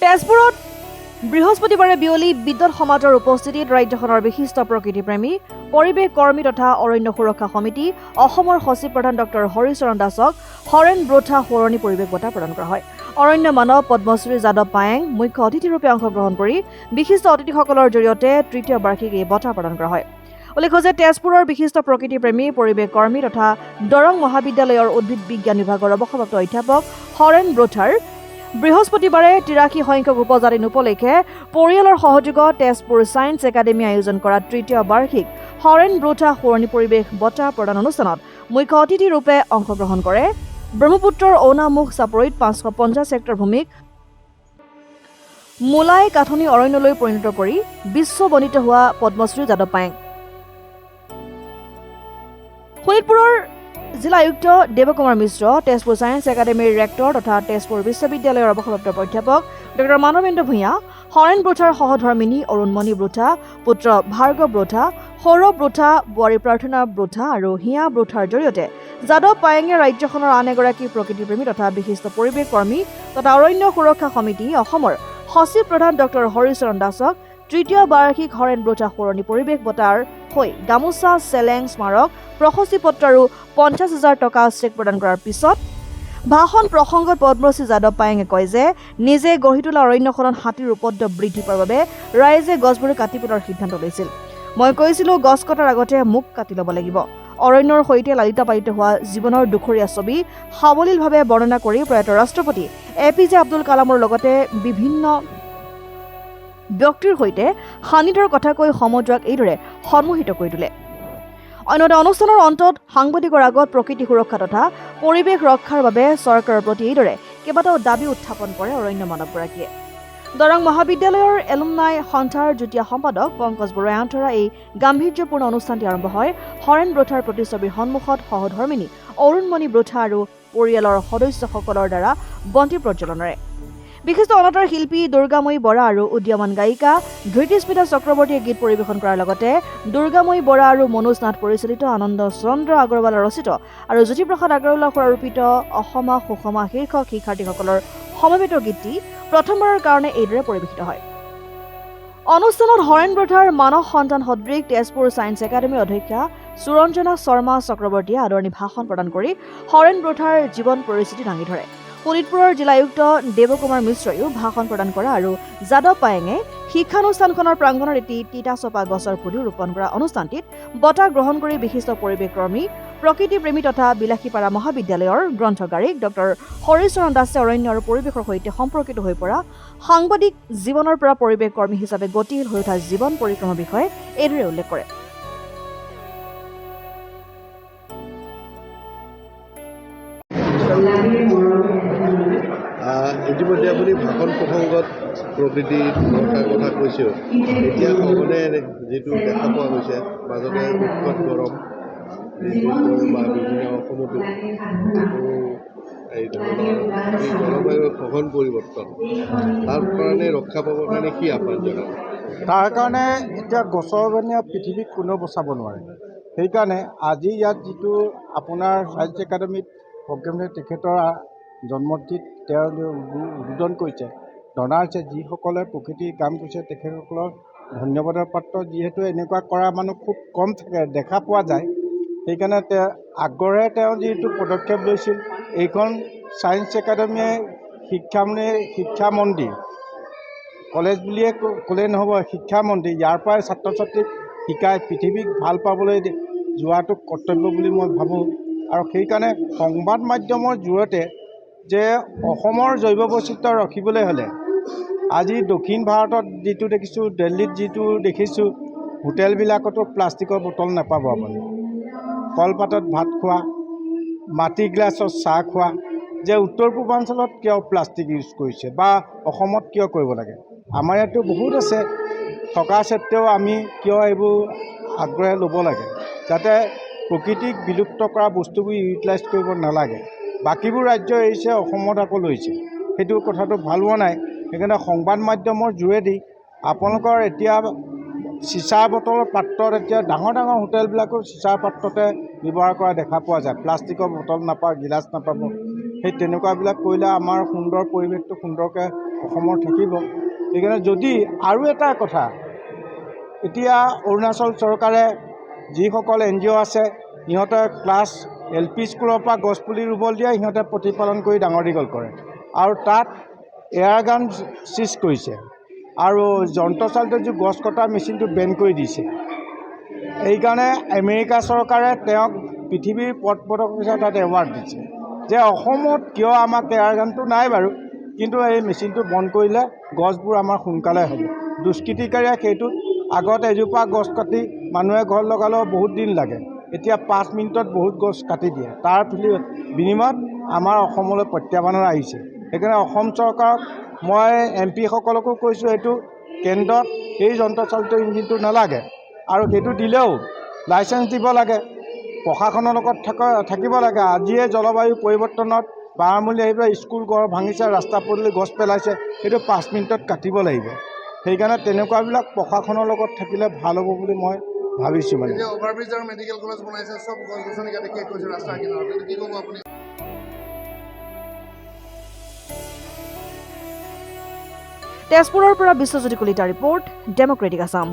তেজপুৰত বৃহস্পতিবাৰে বিয়লি বিদ্যুৎ সমাজৰ উপস্থিতিত ৰাজ্যখনৰ বিশিষ্ট প্ৰকৃতিপ্ৰেমী পৰিৱেশ কৰ্মী তথা অৰণ্য সুৰক্ষা সমিতি অসমৰ সচিব প্ৰধান ডক্টৰ হৰিচৰণ দাসক হৰেণ ব্ৰথা সোঁৱৰণী পৰিৱেশ বঁটা প্ৰদান কৰা হয়। অৰণ্য মানৱ পদ্মশ্ৰী যাদৱ পায়েং মুখ্য অতিথিৰূপে অংশগ্ৰহণ কৰি বিশিষ্ট অতিথিসকলৰ জৰিয়তে তৃতীয় বাৰ্ষিক এই বঁটা প্ৰদান কৰা হয়। উল্লেখ্য যে তেজপুৰৰ বিশিষ্ট প্ৰকৃতিপ্ৰেমী পৰিৱেশ কৰ্মী তথা দৰং মহাবিদ্যালয়ৰ উদ্ভিদ বিজ্ঞান বিভাগৰ অৱসৰপ্ৰাপ্ত অধ্যাপক হৰেণ ব্ৰথাৰ বৃহস্পতিবাৰে ৮৩ সংখ্যক উপজাতি উপলক্ষে পৰিয়ালৰ সহযোগত তেজপুৰ ছায়েন্স একাডেমী আয়োজন কৰা তৃতীয় বাৰ্ষিক হৰেণ ব্ৰথা সোঁৱৰণী পৰিৱেশ বঁটা প্ৰদান অনুষ্ঠানত মুখ্য অতিথিৰূপে অংশগ্ৰহণ কৰে ব্ৰহ্মপুত্ৰৰ ঔনামুখ চাপৰিত ৫৫০ হেক্টৰ ভূমিক মোলাই কাঠনি অৰণ্যলৈ পৰিণত কৰি বিশ্ব বনিত হোৱা পদ্মশ্ৰী যাদৱ পায়েং। শোণিতপুৰৰ জিলা আয়ুক্ত দেৱকুমাৰ মিশ্ৰ, তেজপুৰ ছায়েন্স একাডেমীৰ ৰেক্টৰ তথা তেজপুৰ বিশ্ববিদ্যালয়ৰ অৱসৰপ্ৰাপ্ত অধ্যাপক ডঃ মানৱেন্দ্ৰ ভূঞা, হৰেণ ব্ৰথাৰ সহধৰ্মিনী অৰুণমণি ব্ৰথা, পুত্ৰ ভাৰ্গৱ ব্ৰথা, সৌৰভ ব্ৰথা, বোৱাৰী প্ৰাৰ্থনা ব্ৰথা আৰু হিয়া ব্ৰথাৰ জৰিয়তে যাদৱ পায়েঙে ৰাজ্যখনৰ আন এগৰাকী প্ৰকৃতিপ্ৰেমী তথা বিশিষ্ট পৰিৱেশ কৰ্মী তথা অৰণ্য সুৰক্ষা সমিতি অসমৰ সচিব প্ৰধান ডক্টৰ হৰিচৰণ দাসক তৃতীয় বাৰ্ষিক হৰেণ ব্ৰথা সোঁৱৰণী পৰিৱেশ বঁটাৰ হৈ গামোচা, চেলেং, স্মাৰক, প্ৰশস্তি পত্ৰ আৰু ৫০,০০০ টকা চেক প্ৰদান কৰাৰ পিছত ভাষণ প্ৰসংগত পদ্মশ্ৰী যাদৱ পায়েঙে কয় যে নিজে গঢ়ি তোলা অৰণ্যখনত হাতীৰ উপদ্ৰৱ বৃদ্ধি পোৱাৰ বাবে ৰাইজে গছবোৰ কাটি পেলোৱাৰ সিদ্ধান্ত লৈছিল। মই কৈছিলো গছ কটাৰ আগতে মোক কাটি ল'ব লাগিব। অৰণ্যৰ সৈতে লালিত পালিত হোৱা জীৱনৰ দুখৰীয়া ছবি সাৱলীলভাৱে বৰ্ণনা কৰি প্ৰয়াত ৰাষ্ট্ৰপতি APJ আব্দুল কালামৰ লগতে বিভিন্ন ব্যক্তিৰ সৈতে সান্নিধ্যৰ কথা কৈ সমজুৱাক এইদৰে সন্মোহিত কৰি তোলে। অন্যথা অনুষ্ঠানৰ অন্তত সাংবাদিকৰ আগত প্ৰকৃতি সুৰক্ষা তথা পৰিৱেশ ৰক্ষাৰ বাবে চৰকাৰৰ প্ৰতি এইদৰে কেইবাটাও দাবী উত্থাপন কৰে অৰণ্য মানৱগৰাকীয়ে। দৰং মহাবিদ্যালয়ৰ এলুমনাই সন্থাৰ যুটীয়া সম্পাদক পংকজ বৰুৱাই আঁতৰা এই গাম্ভীৰ্যপূৰ্ণ অনুষ্ঠানটি আৰম্ভ হয় হৰেণ ব্ৰথাৰ প্ৰতিচ্ছবিৰ সন্মুখত সহধৰ্মিনী অৰুণমণি ব্ৰথা আৰু পৰিয়ালৰ সদস্যসকলৰ দ্বাৰা বন্তি প্ৰজ্বলনেৰে। বিশিষ্ট অনাতাঁৰ শিল্পী দুৰ্গাময়ী বৰা আৰু উদীয়মান গায়িকা ধৃতিস্মিতা চক্ৰৱৰ্তীয়ে গীত পৰিৱেশন কৰাৰ লগতে দুৰ্গাময়ী বৰা আৰু মনোজ নাথ পৰিচালিত আনন্দ চন্দ্ৰ আগৰৱালা ৰচিত আৰু জ্যোতিপ্ৰসাদ আগৰৱালা আৰোপিত অসমা সুষমা শীৰ্ষক শিক্ষাৰ্থীসকলৰ সমবেত গীতটি প্ৰথমবাৰৰ কাৰণে এইদৰে পৰিৱেশিত হয়। অনুষ্ঠানত হৰেণ ব্ৰথাৰ মানস সন্তান সদৃশ তেজপুৰ ছায়েন্স একাডেমীৰ অধ্যক্ষা সুৰঞ্জনা শৰ্মা চক্ৰৱৰ্তীয়ে আদৰণি ভাষণ প্ৰদান কৰি হৰেণ ব্ৰথাৰ জীৱন পৰিস্থিতি দাঙি ধৰে। শোণিতপুৰৰ জিলা আয়ুক্ত দেৱকুমাৰ মিশ্ৰয়ো ভাষণ প্ৰদান কৰা আৰু যাদৱ পায়েঙে শিক্ষানুষ্ঠানখনৰ প্ৰাংগণত এটি তিতাচপা গছৰ পুলি ৰোপণ কৰা অনুষ্ঠানটিত বঁটা গ্ৰহণ কৰি বিশিষ্ট পৰিৱেশ কৰ্মী, প্ৰকৃতিপ্ৰেমী তথা বিলাসীপাৰা মহাবিদ্যালয়ৰ গ্ৰন্থগাৰিক ডক্টৰ হৰিচৰণ দাসে অৰণ্য আৰু পৰিৱেশৰ সৈতে সম্পৰ্কিত হৈ পৰা সাংবাদিক জীৱনৰ পৰা পৰিৱেশ কৰ্মী হিচাপে গতিশীল হৈ উঠা জীৱন পৰিক্ৰমাৰ বিষয়ে এইদৰে উল্লেখ কৰে। ইতিমধ্যে আপুনি ভাষণ প্ৰসংগত প্ৰকৃতি সুৰক্ষাৰ কথা কৈছে। এতিয়া সঘনে যিটো দেখা পোৱা গৈছে মাজতে উৎকট গৰম বা বিভিন্ন অসমতো এই ধৰণৰ জলবায়ুৰ সঘন পৰিৱৰ্তন, তাৰ কাৰণে ৰক্ষা পাবৰ কাৰণে কি আহ্বান জনাব? তাৰ কাৰণে এতিয়া গছৰ কাৰণে পৃথিৱীক কোনেও বচাব নোৱাৰে। সেইকাৰণে আজি ইয়াত যিটো আপোনাৰ ছায়েন্স একাডেমীত প্ৰগ্ৰেম তেখেতৰ জন্মতিথিত তেওঁ উদ্বোধন কৰিছে, জনাইছে যিসকলে প্ৰকৃতিৰ কাম কৰিছে তেখেতসকলৰ ধন্যবাদৰ পাত্ৰ। যিহেতু এনেকুৱা কৰা মানুহ খুব কম থাকে, দেখা পোৱা যায়। সেইকাৰণে আগৰে তেওঁ যিটো পদক্ষেপ লৈছিল, এইখন ছায়েন্স একাডেমীয়ে শিক্ষা মন্দিৰ, কলেজ বুলিয়ে ক'লেই নহ'ব, শিক্ষা মন্দিৰ, ইয়াৰ পৰাই ছাত্ৰ ছাত্ৰীক শিকাই পৃথিৱীক ভাল পাবলৈ যোৱাটো কৰ্তব্য বুলি মই ভাবোঁ। আৰু সেইকাৰণে সংবাদ মাধ্যমৰ জৰিয়তে যে অসমৰ জৈৱ বৈচিত্ৰ্য ৰখিবলৈ হ'লে আজি দক্ষিণ ভাৰতত যিটো দেখিছোঁ, দিল্লীত যিটো দেখিছোঁ, হোটেলবিলাকতো প্লাষ্টিকৰ বটল নাপাব আপুনি। কলপাতত ভাত খোৱা, মাটি গ্লাছত চাহ খোৱা, যে উত্তৰ পূৰ্বাঞ্চলত কিয় প্লাষ্টিক ইউজ কৰিছে বা অসমত কিয় কৰিব লাগে? আমাৰ ইয়াতো বহুত আছে, থকা স্বত্বেও আমি কিয় এইবোৰ আগ্ৰহ ল'ব লাগে? যাতে প্ৰকৃতিক বিলুপ্ত কৰা বস্তুবোৰ ইউটিলাইজ কৰিব নালাগে। বাকীবোৰ ৰাজ্য এৰিছে, অসমত আকৌ লৈছে, সেইটো কথাটো ভাল হোৱা নাই। সেইকাৰণে সংবাদ মাধ্যমৰ যোগেদি আপোনালোকৰ এতিয়া চিচাৰ বটলৰ পাত্ৰত, এতিয়া ডাঙৰ ডাঙৰ হোটেলবিলাকো চিচাৰ পাত্ৰতে ব্যৱহাৰ কৰা দেখা পোৱা যায়। প্লাষ্টিকৰ বটল নাপায়, গিলাচ নাপাব। সেই তেনেকুৱাবিলাক কৰিলে আমাৰ সুন্দৰ পৰিৱেশটো সুন্দৰকৈ অসমৰ থাকিব। সেইকাৰণে যদি আৰু এটা কথা, এতিয়া অৰুণাচল চৰকাৰে যিসকল NGO আছে সিহঁতে ক্লাছ LP স্কুলৰ পৰা গছপুলি ৰুবলৈ দিয়ে, সিহঁতে প্ৰতিপালন কৰি ডাঙৰ দীঘল কৰে আৰু তাত এয়াৰ গান চিজ কৰিছে আৰু যন্ত্ৰচালিত যি গছ কটা মেচিনটো বেন কৰি দিছে। এইকাৰণে আমেৰিকা চৰকাৰে তেওঁক পৃথিৱীৰ পথ প্ৰদৰ্শক হিচাপে তাত এৱাৰ্ড দিছে যে অসমত কিয় আমাক এয়াৰ গানটো নাই বাৰু, কিন্তু এই মেচিনটো বন্ধ কৰিলে গছবোৰ আমাৰ সোনকালে হ'ব। দুষ্কৃতিকাৰীয়ে সেইটোত আগত এজোপা গছ কাটি মানুহে ঘৰ লগালেও বহুত দিন লাগে, এতিয়া 5 মিনিটত বহুত গছ কাটি দিয়ে। তাৰ বিনিময়ত আমাৰ অসমলৈ প্ৰত্যাহ্বান আহিছে। সেইকাৰণে অসম চৰকাৰক মই MP সকলকো কৈছোঁ, এইটো কেন্দ্ৰত এই যন্ত্ৰচালিত ইঞ্জিনটো নালাগে আৰু সেইটো দিলেও লাইচেঞ্চ দিব লাগে, প্ৰশাসনৰ লগত থাকিব লাগে। আজিয়ে জলবায়ু পৰিৱৰ্তনত বাৰামুলী আহি পেলাই স্কুল ঘৰ ভাঙিছে, ৰাস্তা পদূলি গছ পেলাইছে, সেইটো 5 মিনিটত কাটিব লাগিব। সেইকাৰণে তেনেকুৱাবিলাক প্ৰশাসনৰ লগত থাকিলে ভাল হ'ব বুলি মই ভাবিছোঁ। মানে অভাৰব্ৰিজ আৰু মেডিকেল কলেজ বনাইছে, চব গছ গছনি কাটি শেষ কৰিছে ৰাস্তাৰ কিনাৰত, কি ক'ব আপুনি? তেজপুৰৰ পৰা বিশ্বজ্যোতি কলিতাৰ ৰিপৰ্ট, ডেমক্ৰেটিক আছাম।